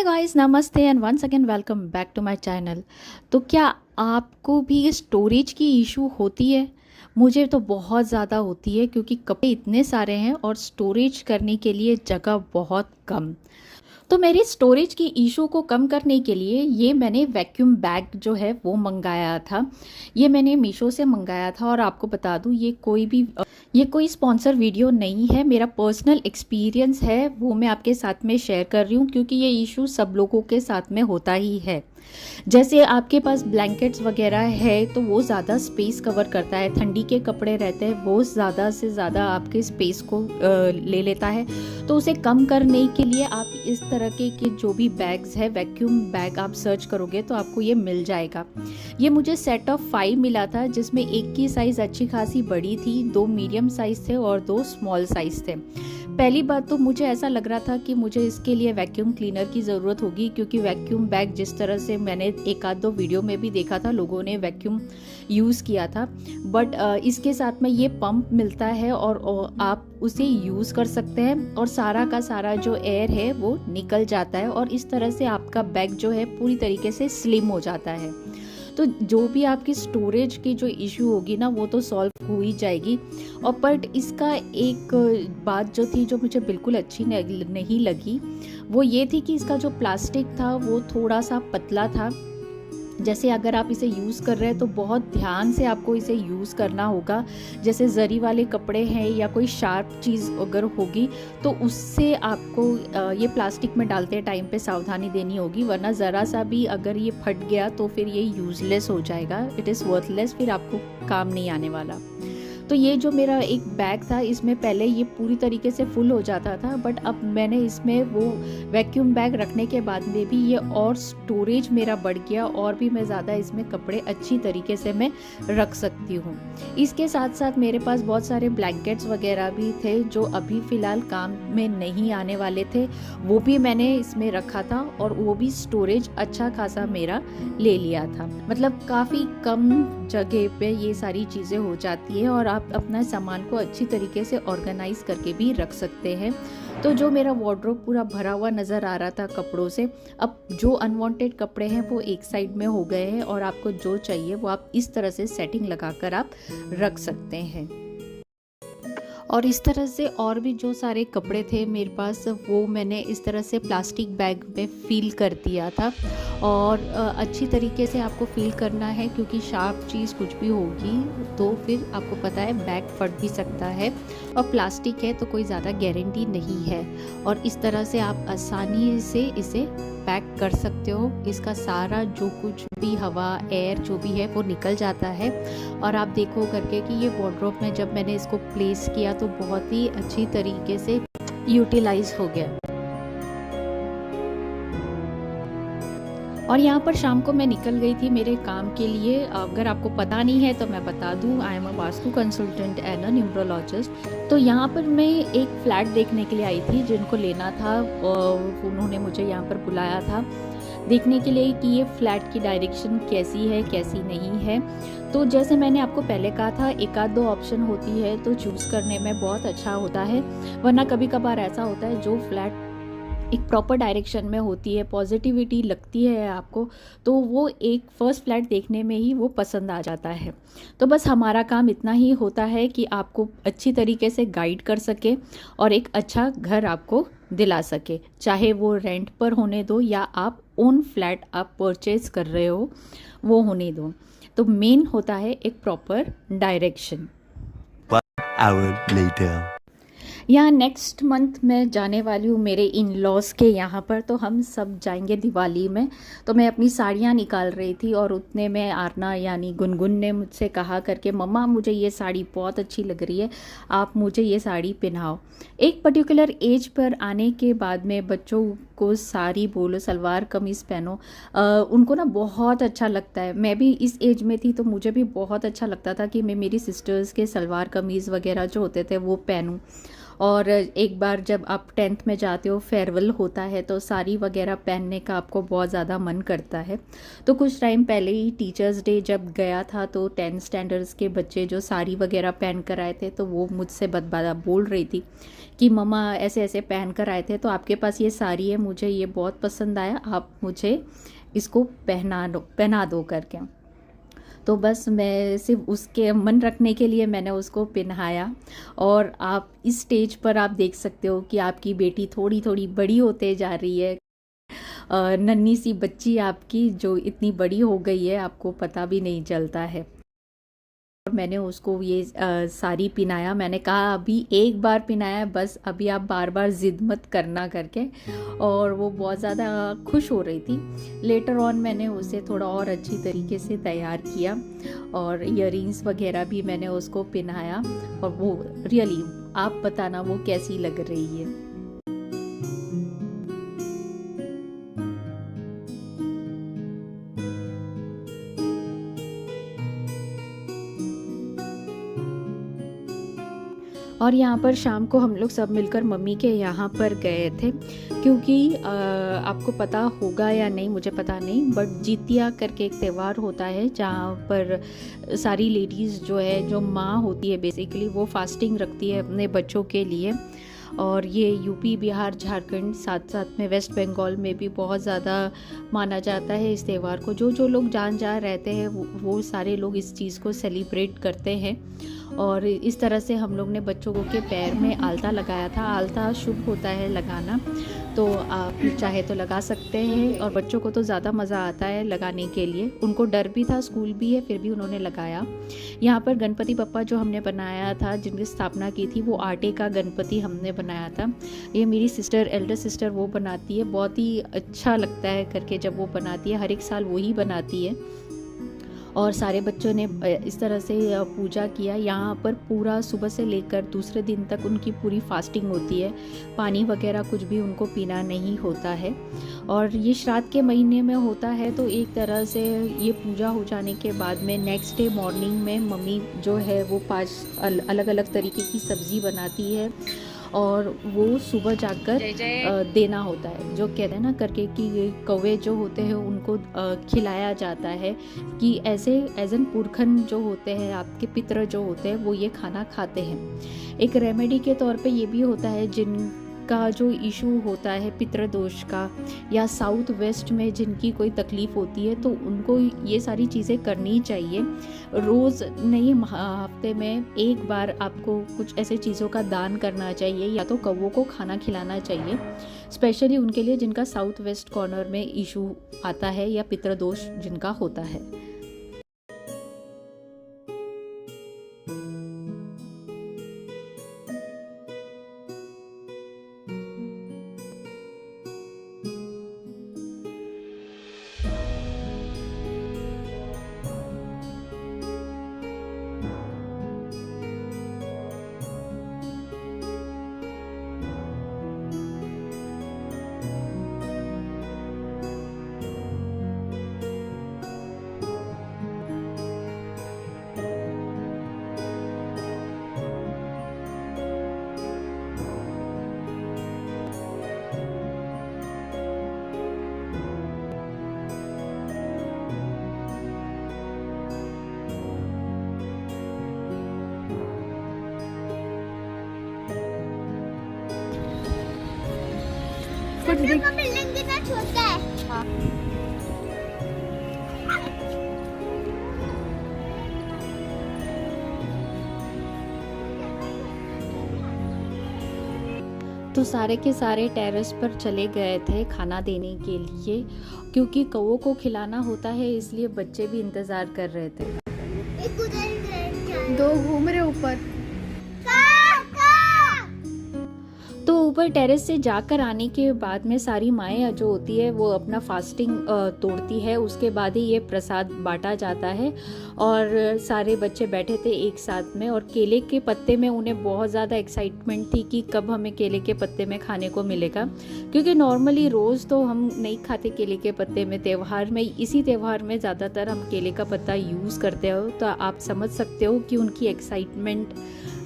हे guys, नमस्ते and once again welcome back to my channel. तो क्या आपको भी स्टोरेज की इशू होती है? मुझे तो बहुत ज़्यादा होती है क्योंकि कपड़े इतने सारे हैं और स्टोरेज करने के लिए जगह बहुत कम। तो मेरी स्टोरेज की इशू को कम करने के लिए ये मैंने वैक्यूम बैग जो है वो मंगाया था। ये मैंने मीशो से मंगाया था और आपको बता दूँ ये कोई स्पॉन्सर वीडियो नहीं है, मेरा पर्सनल एक्सपीरियंस है, वो मैं आपके साथ में शेयर कर रही हूँ क्योंकि ये इशू सब लोगों के साथ में होता ही है। जैसे आपके पास ब्लैंकेट्स वगैरह है तो वो ज़्यादा स्पेस कवर करता है, ठंडी के कपड़े रहते हैं वो ज़्यादा से ज़्यादा आपके स्पेस को ले लेता है। तो उसे कम करने के लिए आप इस तरह के जो भी बैग्स है, वैक्यूम बैग आप सर्च करोगे तो आपको ये मिल जाएगा। ये मुझे सेट ऑफ 5 मिला था जिसमें एक की साइज़ अच्छी खासी बड़ी थी, 2 मीडियम साइज़ थे और 2 स्मॉल साइज़ थे। पहली बात तो मुझे ऐसा लग रहा था कि मुझे इसके लिए वैक्यूम क्लीनर की ज़रूरत होगी क्योंकि वैक्यूम बैग जिस तरह से मैंने एक आध दो वीडियो में भी देखा था, लोगों ने वैक्यूम यूज़ किया था। बट इसके साथ में ये पंप मिलता है और आप उसे यूज़ कर सकते हैं और सारा का सारा जो एयर है वो निकल जाता है और इस तरह से आपका बैग जो है पूरी तरीके से स्लिम हो जाता है। तो जो भी आपकी स्टोरेज की जो इशू होगी ना वो तो सॉल्व हो ही जाएगी। और बट इसका एक बात जो थी जो मुझे बिल्कुल अच्छी नहीं लगी वो ये थी कि इसका जो प्लास्टिक था वो थोड़ा सा पतला था। जैसे अगर आप इसे यूज़ कर रहे हैं तो बहुत ध्यान से आपको इसे यूज़ करना होगा। जैसे जरी वाले कपड़े हैं या कोई शार्प चीज़ अगर होगी तो उससे आपको ये प्लास्टिक में डालते टाइम पे सावधानी देनी होगी, वरना ज़रा सा भी अगर ये फट गया तो फिर ये यूज़लेस हो जाएगा, इट इज़ वर्थलेस, फिर आपको काम नहीं आने वाला। तो ये जो मेरा एक बैग था इसमें पहले ये पूरी तरीके से फुल हो जाता था, बट अब मैंने इसमें वो वैक्यूम बैग रखने के बाद में भी ये और स्टोरेज मेरा बढ़ गया और भी मैं ज़्यादा इसमें कपड़े अच्छी तरीके से मैं रख सकती हूँ। इसके साथ साथ मेरे पास बहुत सारे ब्लैंकेट्स वगैरह भी थे जो अभी फ़िलहाल काम में नहीं आने वाले थे, वो भी मैंने इसमें रखा था और वो भी स्टोरेज अच्छा खासा मेरा ले लिया था। मतलब काफ़ी कम जगह पे ये सारी चीज़ें हो जाती है और आप अपना सामान को अच्छी तरीके से ऑर्गेनाइज करके भी रख सकते हैं। तो जो मेरा वार्डरोब पूरा भरा हुआ नज़र आ रहा था कपड़ों से, अब जो अनवांटेड कपड़े हैं वो एक साइड में हो गए हैं और आपको जो चाहिए वो आप इस तरह से सेटिंग लगाकर आप रख सकते हैं। और इस तरह से और भी जो सारे कपड़े थे मेरे पास वो मैंने इस तरह से प्लास्टिक बैग में फ़ील कर दिया था। और अच्छी तरीके से आपको फ़ील करना है क्योंकि शार्प चीज़ कुछ भी होगी तो फिर आपको पता है बैग फट भी सकता है और प्लास्टिक है तो कोई ज़्यादा गारंटी नहीं है। और इस तरह से आप आसानी से इसे पैक कर सकते हो, इसका सारा जो कुछ भी हवा एयर जो भी है वो निकल जाता है। और आप देखो करके कि ये वार्डरोब में जब मैंने इसको प्लेस किया तो बहुत ही अच्छी तरीके से यूटिलाइज हो गया। और यहाँ पर शाम को मैं निकल गई थी मेरे काम के लिए। अगर आपको पता नहीं है तो मैं बता दूँ, I am a vastu consultant and a numerologist. तो यहाँ पर मैं एक फ्लैट देखने के लिए आई थी जिनको लेना था, उन्होंने मुझे यहाँ पर बुलाया था देखने के लिए कि ये फ्लैट की डायरेक्शन कैसी है कैसी नहीं है। तो जैसे मैंने आपको पहले कहा था एक आध दो ऑप्शन होती है तो चूज़ करने में बहुत अच्छा होता है, वरना कभी कभार ऐसा होता है जो फ्लैट एक प्रॉपर डायरेक्शन में होती है, पॉजिटिविटी लगती है आपको, तो वो एक फर्स्ट फ्लैट देखने में ही वो पसंद आ जाता है। तो बस हमारा काम इतना ही होता है कि आपको अच्छी तरीके से गाइड कर सके और एक अच्छा घर आपको दिला सके, चाहे वो रेंट पर होने दो या आप ओन फ्लैट आप परचेज कर रहे हो वो होने दो। तो मेन होता है एक प्रॉपर डायरेक्शन। 1 hour later. यहाँ नेक्स्ट मंथ मैं जाने वाली हूँ मेरे इन लॉज के यहाँ पर, तो हम सब जाएंगे दिवाली में। तो मैं अपनी साड़ियाँ निकाल रही थी और उतने में आरना यानी गुनगुन ने मुझसे कहा करके, मम्मा मुझे ये साड़ी बहुत अच्छी लग रही है, आप मुझे ये साड़ी पहनाओ। एक पर्टिकुलर एज पर आने के बाद में बच्चों को साड़ी बोलो सलवार कमीज़ पहनो, उनको ना बहुत अच्छा लगता है। मैं भी इस एज में थी तो मुझे भी बहुत अच्छा लगता था कि मैं मेरी सिस्टर्स के सलवार कमीज़ वगैरह जो होते थे वो पहनूं। और एक बार जब आप 10th में जाते हो, फेयरवेल होता है, तो साड़ी वगैरह पहनने का आपको बहुत ज़्यादा मन करता है। तो कुछ टाइम पहले ही टीचर्स डे जब गया था, तो 10th स्टैंडर्ड्स के बच्चे जो साड़ी वगैरह पहन कर आए थे, तो वो मुझसे बदबादा बोल रही थी कि मम्मा ऐसे ऐसे पहन कर आए थे, तो आपके पास ये साड़ी है, मुझे ये बहुत पसंद आया, आप मुझे इसको पहना दो करके। तो बस मैं सिर्फ उसके मन रखने के लिए मैंने उसको पहनाया। और आप इस स्टेज पर आप देख सकते हो कि आपकी बेटी थोड़ी थोड़ी बड़ी होते जा रही है। नन्ही सी बच्ची आपकी जो इतनी बड़ी हो गई है, आपको पता भी नहीं चलता है। और मैंने उसको ये साड़ी पहनाया। मैंने कहा अभी एक बार पहनाया है, बस अभी आप बार बार ज़िद मत करना करके। और वो बहुत ज़्यादा खुश हो रही थी। लेटर ऑन मैंने उसे थोड़ा और अच्छी तरीके से तैयार किया और इयररिंग्स वगैरह भी मैंने उसको पहनाया। और वो रियली आप बताना वो कैसी लग रही है। और यहाँ पर शाम को हम लोग सब मिलकर मम्मी के यहाँ पर गए थे, क्योंकि आपको पता होगा या नहीं मुझे पता नहीं, बट जितिया करके एक त्यौहार होता है जहाँ पर सारी लेडीज़ जो है, जो माँ होती है बेसिकली, वो फास्टिंग रखती है अपने बच्चों के लिए। और ये यूपी, बिहार, झारखंड, साथ साथ में वेस्ट बंगाल में भी बहुत ज़्यादा माना जाता है इस त्यौहार को। जो लोग जहाँ रहते हैं वो सारे लोग इस चीज़ को सेलिब्रेट करते हैं। और इस तरह से हम लोग ने बच्चों के पैर में आलता लगाया था। आलता शुभ होता है लगाना, तो आप चाहे तो लगा सकते हैं। और बच्चों को तो ज़्यादा मज़ा आता है लगाने के लिए। उनको डर भी था, स्कूल भी है, फिर भी उन्होंने लगाया। यहाँ पर गणपति बप्पा जो हमने बनाया था, जिनकी स्थापना की थी, वो आटे का गणपति हमने बनाया था। ये मेरी सिस्टर, एल्डर सिस्टर, वो बनाती है। बहुत ही अच्छा लगता है करके जब वो बनाती है। हर एक साल वो ही बनाती है। और सारे बच्चों ने इस तरह से पूजा किया। यहाँ पर पूरा सुबह से लेकर दूसरे दिन तक उनकी पूरी फास्टिंग होती है। पानी वगैरह कुछ भी उनको पीना नहीं होता है। और ये श्राद्ध के महीने में होता है, तो एक तरह से ये पूजा हो जाने के बाद में नेक्स्ट डे मॉर्निंग में मम्मी जो है वो 5 अलग अलग तरीके की सब्ज़ी बनाती है। और वो सुबह जाकर देना होता है, जो कहते हैं ना करके कि कौवे जो होते हैं उनको खिलाया जाता है, कि ऐसे एजन पुरखन जो होते हैं, आपके पितर जो होते हैं, वो ये खाना खाते हैं। एक रेमेडी के तौर पे ये भी होता है, जिनका जो इशू होता है पितृ दोष का, या साउथ वेस्ट में जिनकी कोई तकलीफ़ होती है, तो उनको ये सारी चीज़ें करनी चाहिए। रोज़ नहीं, हफ्ते में एक बार आपको कुछ ऐसे चीज़ों का दान करना चाहिए, या तो कौवों को खाना खिलाना चाहिए, स्पेशली उनके लिए जिनका साउथ वेस्ट कॉर्नर में इशू आता है या पितृदोष जिनका होता है। बिल्डिंग कितना छोटा है। हाँ। तो सारे के सारे टेरेस पर चले गए थे खाना देने के लिए, क्योंकि कौवों को खिलाना होता है, इसलिए बच्चे भी इंतज़ार कर रहे थे। दो घूम रहे ऊपर। तो ऊपर टेरेस से जाकर आने के बाद में सारी माएँ जो होती है वो अपना फास्टिंग तोड़ती है, उसके बाद ही ये प्रसाद बांटा जाता है। और सारे बच्चे बैठे थे एक साथ में, और केले के पत्ते में उन्हें बहुत ज़्यादा एक्साइटमेंट थी कि कब हमें केले के पत्ते में खाने को मिलेगा, क्योंकि नॉर्मली रोज़ तो हम नहीं खाते केले के पत्ते में। त्यौहार में, इसी त्यौहार में ज़्यादातर हम केले का पत्ता यूज़ करते हो, तो आप समझ सकते हो कि उनकी एक्साइटमेंट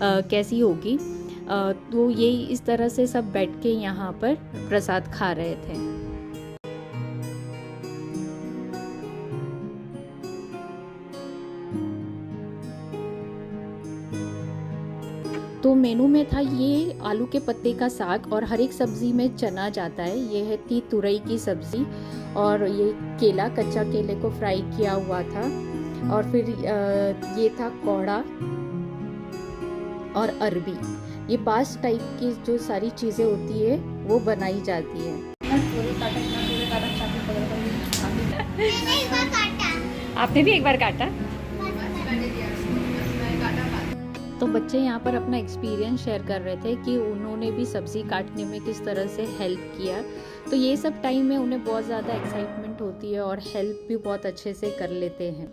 कैसी होगी। तो ये इस तरह से सब बैठ के यहाँ पर प्रसाद खा रहे थे। तो मेनू में था ये आलू के पत्ते का साग, और हर एक सब्जी में चना जाता है। ये है थी तुरई की सब्जी, और ये केला, कच्चा केले को फ्राई किया हुआ था, और फिर ये था कोहड़ा और अरबी। ये 5 टाइप की जो सारी चीज़ें होती है वो बनाई जाती है। मैंने एक बार काटा। आपने भी एक बार काटा? तो बच्चे यहाँ पर अपना एक्सपीरियंस शेयर कर रहे थे कि उन्होंने भी सब्ज़ी काटने में किस तरह से हेल्प किया। तो ये सब टाइम में उन्हें बहुत ज़्यादा एक्साइटमेंट होती है और हेल्प भी बहुत अच्छे से कर लेते हैं।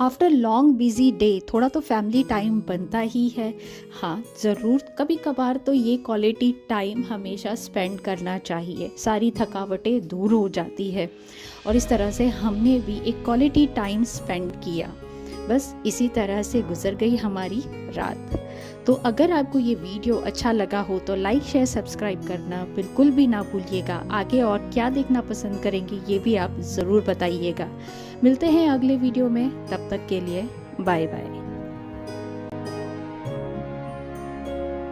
आफ्टर लॉन्ग बिजी डे थोड़ा तो फैमिली टाइम बनता ही है। हाँ, ज़रूर कभी कभार तो ये क्वालिटी टाइम हमेशा स्पेंड करना चाहिए, सारी थकावटें दूर हो जाती है। और इस तरह से हमने भी एक क्वालिटी टाइम स्पेंड किया। बस इसी तरह से गुजर गई हमारी रात। तो अगर आपको ये वीडियो अच्छा लगा हो तो लाइक, शेयर, सब्सक्राइब करना बिल्कुल भी ना भूलिएगा। आगे और क्या देखना पसंद करेंगे ये भी आप ज़रूर बताइएगा। मिलते हैं अगले वीडियो में, तब तक के लिए बाय बाय।